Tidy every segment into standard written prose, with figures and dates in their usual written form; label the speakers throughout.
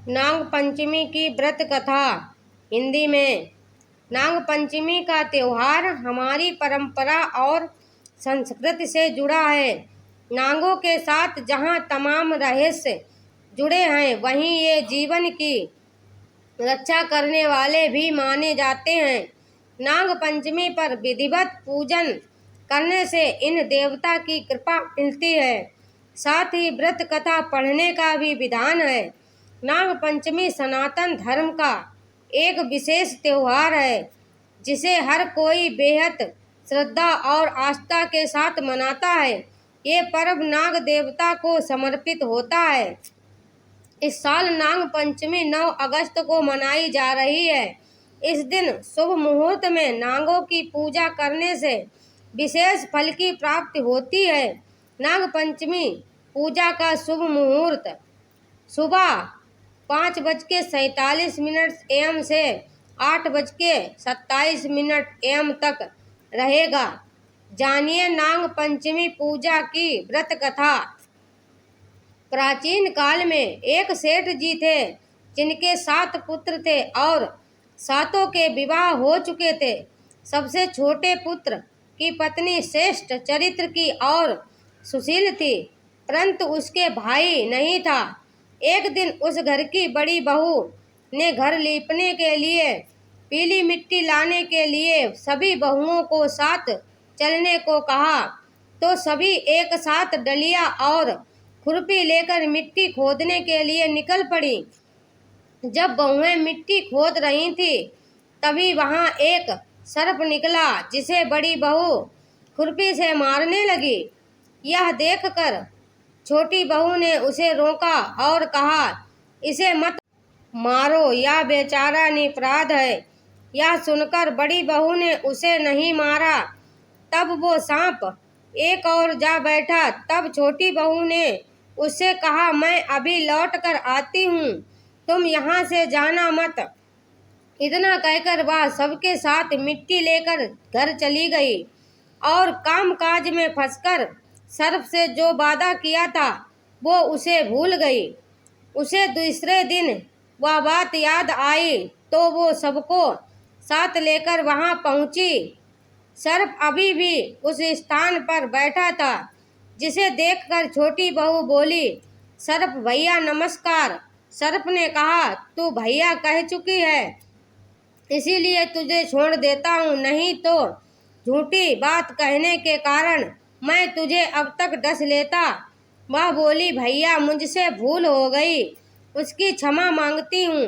Speaker 1: नाग पंचमी की व्रत कथा। हिंदी में। नाग पंचमी का त्योहार हमारी परंपरा और संस्कृति से जुड़ा है। नागों के साथ जहां तमाम रहस्य जुड़े हैं, वहीं ये जीवन की रक्षा करने वाले भी माने जाते हैं। नाग पंचमी पर विधिवत पूजन करने से इन देवता की कृपा मिलती है। साथ ही व्रत कथा पढ़ने का भी विधान है। नाग पंचमी सनातन धर्म का एक विशेष त्योहार है, जिसे हर कोई बेहद श्रद्धा और आस्था के साथ मनाता है। ये पर्व नाग देवता को समर्पित होता है। इस साल नाग पंचमी 9 अगस्त को मनाई जा रही है। इस दिन शुभ मुहूर्त में नागों की पूजा करने से विशेष फल की प्राप्ति होती है। नाग पंचमी पूजा का शुभ मुहूर्त सुबह 5:47 AM से 8:27 AM तक रहेगा। जानिए नाग पंचमी पूजा की व्रत कथा। प्राचीन काल में एक सेठ जी थे, जिनके 7 पुत्र थे और सातों के विवाह हो चुके थे। सबसे छोटे पुत्र की पत्नी श्रेष्ठ चरित्र की और सुशील थी, परंतु उसके भाई नहीं था। एक दिन उस घर की बड़ी बहू ने घर लीपने के लिए पीली मिट्टी लाने के लिए सभी बहुओं को साथ चलने को कहा, तो सभी एक साथ डलिया और खुरपी लेकर मिट्टी खोदने के लिए निकल पड़ी। जब बहुएं मिट्टी खोद रही थी, तभी वहां एक सर्प निकला, जिसे बड़ी बहू खुरपी से मारने लगी। यह देखकर छोटी बहू ने उसे रोका और कहा, इसे मत मारो, यह बेचारा निरपराध है। यह सुनकर बड़ी बहू ने उसे नहीं मारा। तब वो सांप एक और जा बैठा। तब छोटी बहू ने उससे कहा, मैं अभी लौट कर आती हूँ, तुम यहाँ से जाना मत। इतना कहकर वह सबके साथ मिट्टी लेकर घर चली गई और कामकाज में फंसकर सर्प से जो वादा किया था, वो उसे भूल गई। उसे दूसरे दिन वह बात याद आई, तो वो सबको साथ लेकर वहां पहुंची। सर्प अभी भी उस स्थान पर बैठा था, जिसे देखकर छोटी बहू बोली, सर्प भैया नमस्कार। सर्प ने कहा, तू भैया कह चुकी है, इसीलिए तुझे छोड़ देता हूँ, नहीं तो झूठी बात कहने के कारण मैं तुझे अब तक डस लेता। वह बोली, भैया मुझसे भूल हो गई, उसकी क्षमा मांगती हूँ।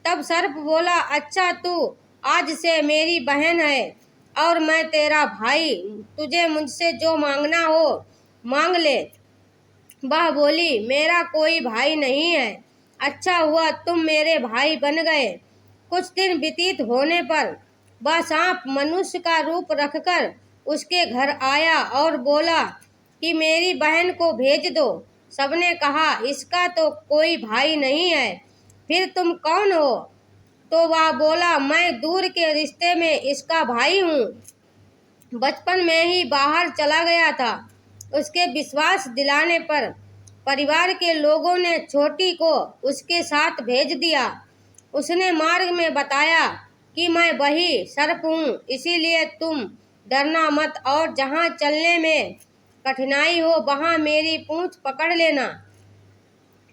Speaker 1: तब सर्प बोला, अच्छा तू आज से मेरी बहन है और मैं तेरा भाई, तुझे मुझसे जो मांगना हो मांग ले। वह बोली, मेरा कोई भाई नहीं है, अच्छा हुआ तुम मेरे भाई बन गए। कुछ दिन व्यतीत होने पर वह सांप मनुष्य का रूप रखकर उसके घर आया और बोला कि मेरी बहन को भेज दो। सबने कहा, इसका तो कोई भाई नहीं है, फिर तुम कौन हो? तो वह बोला, मैं दूर के रिश्ते में इसका भाई हूँ, बचपन में ही बाहर चला गया था। उसके विश्वास दिलाने पर परिवार के लोगों ने छोटी को उसके साथ भेज दिया। उसने मार्ग में बताया कि मैं वही सर्प हूँ, इसीलिए तुम डरना मत और जहाँ चलने में कठिनाई हो वहाँ मेरी पूंछ पकड़ लेना।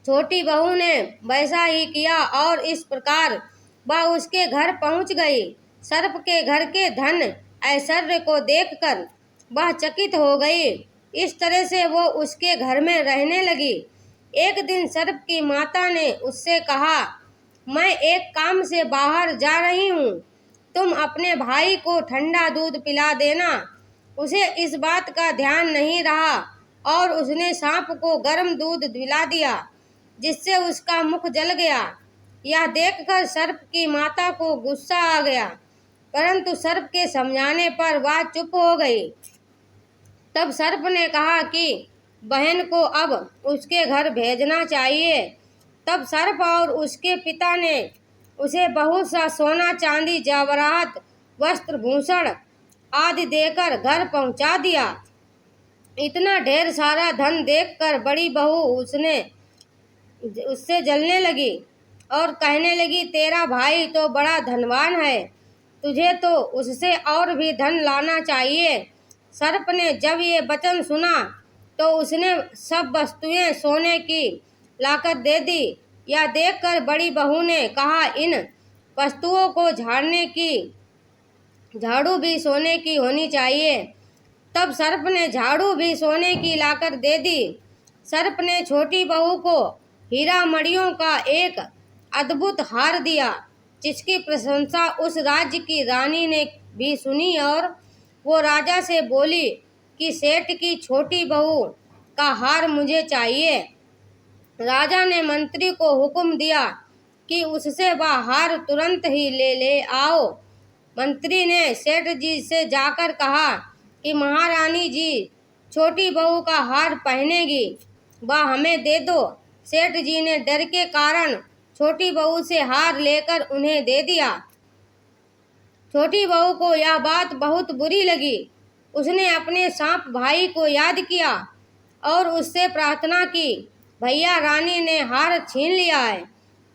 Speaker 1: छोटी बहू ने वैसा ही किया और इस प्रकार वह उसके घर पहुँच गई। सर्प के घर के धन ऐश्वर्य को देखकर वह चकित हो गई। इस तरह से वो उसके घर में रहने लगी। एक दिन सर्प की माता ने उससे कहा, मैं एक काम से बाहर जा रही हूँ, तुम अपने भाई को ठंडा दूध पिला देना। उसे इस बात का ध्यान नहीं रहा और उसने सांप को गर्म दूध पिला दिया, जिससे उसका मुख जल गया। यह देखकर सर्प की माता को गुस्सा आ गया, परंतु सर्प के समझाने पर वह चुप हो गई। तब सर्प ने कहा कि बहन को अब उसके घर भेजना चाहिए। तब सर्प और उसके पिता ने उसे बहुत सा सोना चांदी जवाहरात वस्त्र भूषण आदि देकर घर पहुंचा दिया। इतना ढेर सारा धन देखकर बड़ी बहू उससे जलने लगी और कहने लगी, तेरा भाई तो बड़ा धनवान है, तुझे तो उससे और भी धन लाना चाहिए। सर्प ने जब ये वचन सुना तो उसने सब वस्तुएं सोने की लाकर दे दी। यह देखकर बड़ी बहू ने कहा, इन वस्तुओं को झाड़ने की झाड़ू भी सोने की होनी चाहिए। तब सर्प ने झाड़ू भी सोने की लाकर दे दी। सर्प ने छोटी बहू को हीरा मणियों का एक अद्भुत हार दिया, जिसकी प्रशंसा उस राज्य की रानी ने भी सुनी और वो राजा से बोली कि सेठ की छोटी बहू का हार मुझे चाहिए। राजा ने मंत्री को हुक्म दिया कि उससे वह हार तुरंत ही ले आओ। मंत्री ने सेठ जी से जाकर कहा कि महारानी जी छोटी बहू का हार पहनेगी, वह हमें दे दो। सेठ जी ने डर के कारण छोटी बहू से हार लेकर उन्हें दे दिया। छोटी बहू को यह बात बहुत बुरी लगी। उसने अपने सांप भाई को याद किया और उससे प्रार्थना की, भैया रानी ने हार छीन लिया है,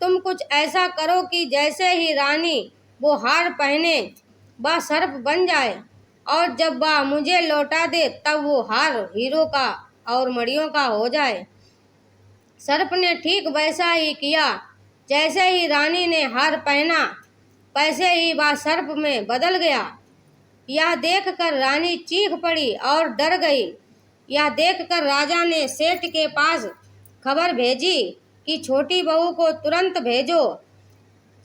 Speaker 1: तुम कुछ ऐसा करो कि जैसे ही रानी वो हार पहने वह सर्प बन जाए और जब वह मुझे लौटा दे तब वो हार हीरो का और मणियों का हो जाए। सर्प ने ठीक वैसा ही किया। जैसे ही रानी ने हार पहना वैसे ही वह सर्प में बदल गया। यह देखकर रानी चीख पड़ी और डर गई। यह देखकर राजा ने सेठ के पास खबर भेजी कि छोटी बहू को तुरंत भेजो।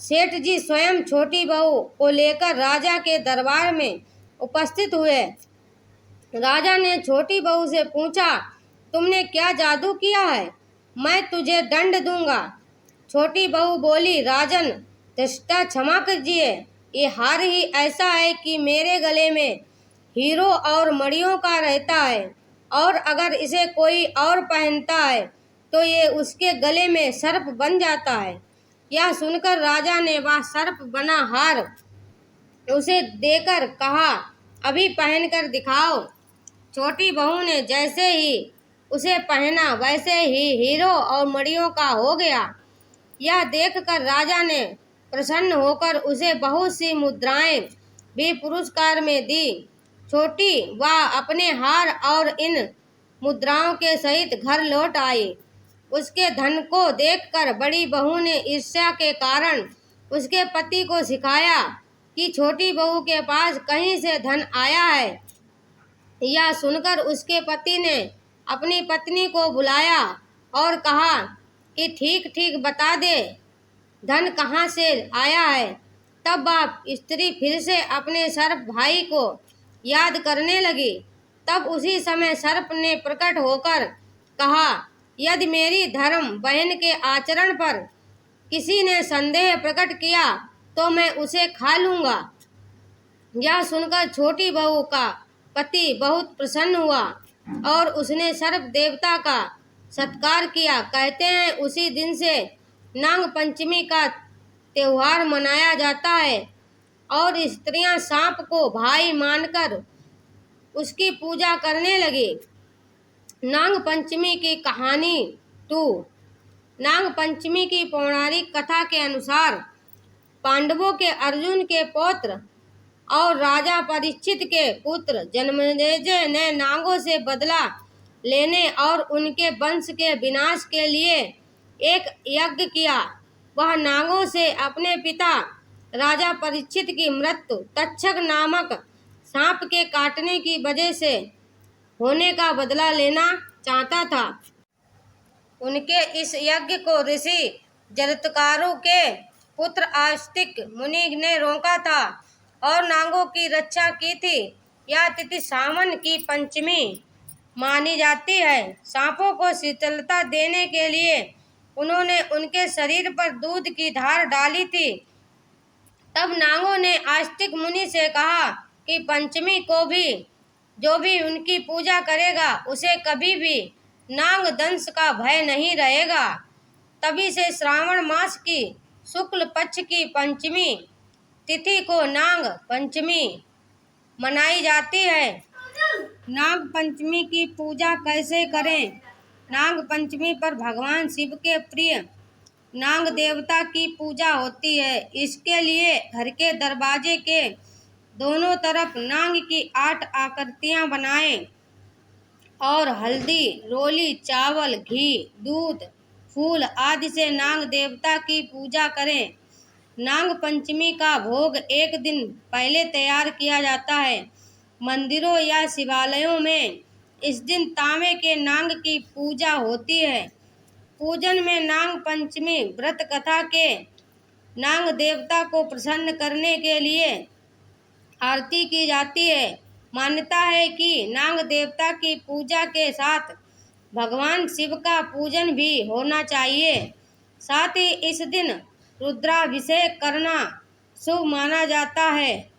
Speaker 1: सेठ जी स्वयं छोटी बहू को लेकर राजा के दरबार में उपस्थित हुए। राजा ने छोटी बहू से पूछा, तुमने क्या जादू किया है? मैं तुझे दंड दूंगा। छोटी बहू बोली, राजन दृष्टा क्षमा कीजिए, ये हार ही ऐसा है कि मेरे गले में हीरो और मणियों का रहता है और अगर इसे कोई और पहनता है तो ये उसके गले में सर्प बन जाता है। यह सुनकर राजा ने वह सर्प बना हार उसे देकर कहा, अभी पहनकर दिखाओ। छोटी बहू ने जैसे ही उसे पहना वैसे ही हीरो और मणियों का हो गया। यह देखकर राजा ने प्रसन्न होकर उसे बहुत सी मुद्राएं भी पुरस्कार में दी। छोटी वह अपने हार और इन मुद्राओं के सहित घर लौट आई। उसके धन को देखकर बड़ी बहू ने ईर्ष्या के कारण उसके पति को सिखाया कि छोटी बहू के पास कहीं से धन आया है। यह सुनकर उसके पति ने अपनी पत्नी को बुलाया और कहा कि ठीक ठीक बता दे धन कहाँ से आया है। तब वह स्त्री फिर से अपने सर्प भाई को याद करने लगी। तब उसी समय सर्प ने प्रकट होकर कहा, यदि मेरी धर्म बहन के आचरण पर किसी ने संदेह प्रकट किया तो मैं उसे खा लूंगा। यह सुनकर छोटी बहू का पति बहुत प्रसन्न हुआ और उसने सर्प देवता का सत्कार किया। कहते हैं उसी दिन से नाग पंचमी का त्योहार मनाया जाता है और स्त्रियां सांप को भाई मानकर उसकी पूजा करने लगी। नाग पंचमी की कहानी 2। नाग पंचमी की पौराणिक कथा के अनुसार पांडवों के अर्जुन के पौत्र और राजा परीक्षित के पुत्र जन्मेजय ने नागों से बदला लेने और उनके वंश के विनाश के लिए एक यज्ञ किया। वह नागों से अपने पिता राजा परीक्षित की मृत्यु तक्षक नामक सांप के काटने की वजह से होने का बदला लेना चाहता था। उनके इस यज्ञ को ऋषि जरत्कारु के पुत्र आस्तिक मुनि ने रोका था और नागों की रक्षा की थी। यह तिथि सावन की पंचमी मानी जाती है। सांपों को शीतलता देने के लिए उन्होंने उनके शरीर पर दूध की धार डाली थी। तब नागों ने आस्तिक मुनि से कहा कि पंचमी को भी जो भी उनकी पूजा करेगा उसे कभी भी नाग दंश का भय नहीं रहेगा। तभी से श्रावण मास की शुक्ल पक्ष की पंचमी तिथि को नाग पंचमी मनाई जाती है। नाग पंचमी की पूजा कैसे करें? नाग पंचमी पर भगवान शिव के प्रिय नाग देवता की पूजा होती है। इसके लिए घर के दरवाजे के दोनों तरफ नाग की 8 आकृतियां बनाएं और हल्दी, रोली, चावल, घी, दूध, फूल आदि से नाग देवता की पूजा करें। नाग पंचमी का भोग एक दिन पहले तैयार किया जाता है। मंदिरों या शिवालयों में इस दिन तांबे के नाग की पूजा होती है। पूजन में नाग पंचमी व्रत कथा के नाग देवता को प्रसन्न करने के लिए आरती की जाती है। मान्यता है कि नाग देवता की पूजा के साथ भगवान शिव का पूजन भी होना चाहिए। साथ ही इस दिन रुद्राभिषेक करना शुभ माना जाता है।